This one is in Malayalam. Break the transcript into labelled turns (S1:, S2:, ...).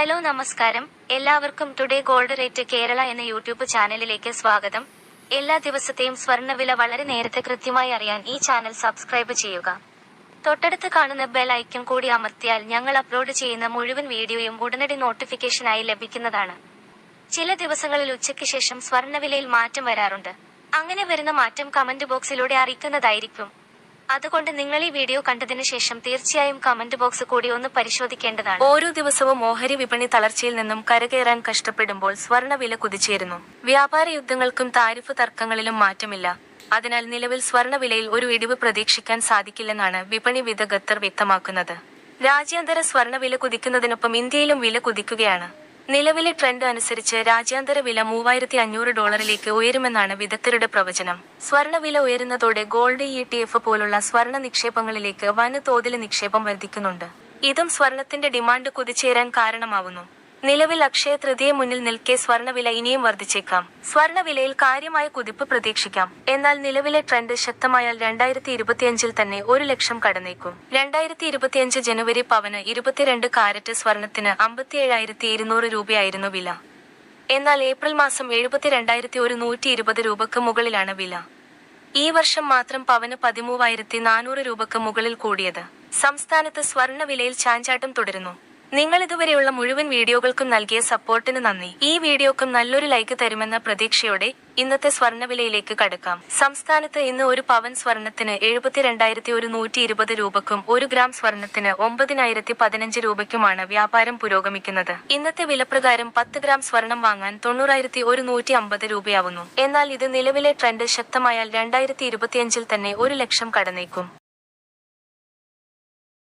S1: ഹലോ നമസ്കാരം, എല്ലാവർക്കും ടുഡേ ഗോൾഡ് റേറ്റ് കേരള എന്ന യൂട്യൂബ് ചാനലിലേക്ക് സ്വാഗതം. എല്ലാ ദിവസത്തെയും സ്വർണ്ണവില വളരെ നേരത്തെ കൃത്യമായി അറിയാൻ ഈ ചാനൽ സബ്സ്ക്രൈബ് ചെയ്യുക. തൊട്ടടുത്ത് കാണുന്ന ബെൽ ഐക്കൺ കൂടി അമർത്തിയാൽ ഞങ്ങൾ അപ്ലോഡ് ചെയ്യുന്ന മുഴുവൻ വീഡിയോയും ഉടനടി നോട്ടിഫിക്കേഷനായി ലഭിക്കുന്നതാണ്. ചില ദിവസങ്ങളിൽ ഉച്ചയ്ക്ക് ശേഷം സ്വർണ്ണവിലയിൽ മാറ്റം വരാറുണ്ട്. അങ്ങനെ വരുന്ന മാറ്റം കമന്റ് ബോക്സിലൂടെ അറിയിക്കുന്നതായിരിക്കും. അതുകൊണ്ട് നിങ്ങൾ ഈ വീഡിയോ കണ്ടതിന് ശേഷം തീർച്ചയായും കമന്റ് ബോക്സ് കൂടി ഒന്ന് പരിശോധിക്കേണ്ടതാണ്.
S2: ഓരോ ദിവസവും ഓഹരി വിപണി തളർച്ചയിൽ നിന്നും കരകയറാൻ കഷ്ടപ്പെടുമ്പോൾ സ്വർണ്ണവില കുതിച്ചുയരുന്നു. വ്യാപാര യുദ്ധങ്ങൾക്കും താരിഫ് തർക്കങ്ങളിലും മാറ്റമില്ല. അതിനാൽ നിലവിൽ സ്വർണ്ണവിലയിൽ ഒരു ഇടിവ് പ്രതീക്ഷിക്കാൻ സാധിക്കില്ലെന്നാണ് വിപണി വിദഗ്ധർ വ്യക്തമാക്കുന്നത്. രാജ്യാന്തര സ്വർണ്ണവില കുതിക്കുന്നതിനൊപ്പം ഇന്ത്യയിലും വില കുതിക്കുകയാണ്. നിലവിലെ ട്രെൻഡ് അനുസരിച്ച് രാജ്യാന്തര വില $3500 ഉയരുമെന്നാണ് വിദഗ്ധരുടെ പ്രവചനം. സ്വർണ്ണവില ഉയരുന്നതോടെ ഗോൾഡ് ETF പോലുള്ള സ്വർണ്ണ നിക്ഷേപങ്ങളിലേക്ക് വൻതോതിൽ നിക്ഷേപം വർദ്ധിക്കുന്നുണ്ട്. ഇതും സ്വർണത്തിന്റെ ഡിമാൻഡ് കുതിച്ചുയരാൻ കാരണമാവുന്നു. നിലവിൽ അക്ഷയ തൃതീയ മുന്നിൽ നിൽക്കെ സ്വർണ്ണവില ഇനിയും വർദ്ധിച്ചേക്കാം. സ്വർണ്ണവിലയിൽ കാര്യമായ കുതിപ്പ് പ്രതീക്ഷിക്കാം. എന്നാൽ നിലവിലെ ട്രെൻഡ് ശക്തമായാൽ 2025 തന്നെ 1 ലക്ഷം കടന്നേക്കും. 2025 ജനുവരി പവന് 22 കാരറ്റ് സ്വർണത്തിന് 57,200 രൂപയായിരുന്നു വില. എന്നാൽ ഏപ്രിൽ മാസം 72,120 രൂപക്ക് മുകളിലാണ് വില. ഈ വർഷം മാത്രം പവന് 13,400 രൂപക്ക് മുകളിൽ കൂടിയത്. സംസ്ഥാനത്ത് സ്വർണ്ണവിലയിൽ ചാഞ്ചാട്ടം തുടരുന്നു. നിങ്ങൾ ഇതുവരെയുള്ള മുഴുവൻ വീഡിയോകൾക്കും നൽകിയ സപ്പോർട്ടിന് നന്ദി. ഈ വീഡിയോക്കും നല്ലൊരു ലൈക്ക് തരുമെന്ന പ്രതീക്ഷയോടെ ഇന്നത്തെ സ്വർണ്ണവിലയിലേക്ക് കടക്കാം. സംസ്ഥാനത്ത് ഇന്ന് ഒരു പവൻ സ്വർണത്തിന് 72,120 രൂപക്കും 1 ഗ്രാം സ്വർണത്തിന് 9,015 രൂപയ്ക്കുമാണ് വ്യാപാരം പുരോഗമിക്കുന്നത്. ഇന്നത്തെ വിലപ്രകാരം 10 ഗ്രാം സ്വർണം വാങ്ങാൻ 90,150 രൂപയാവുന്നു. എന്നാൽ ഇത് നിലവിലെ ട്രെൻഡ് ശക്തമായാൽ 2025 തന്നെ 1 ലക്ഷം കടന്നേക്കും.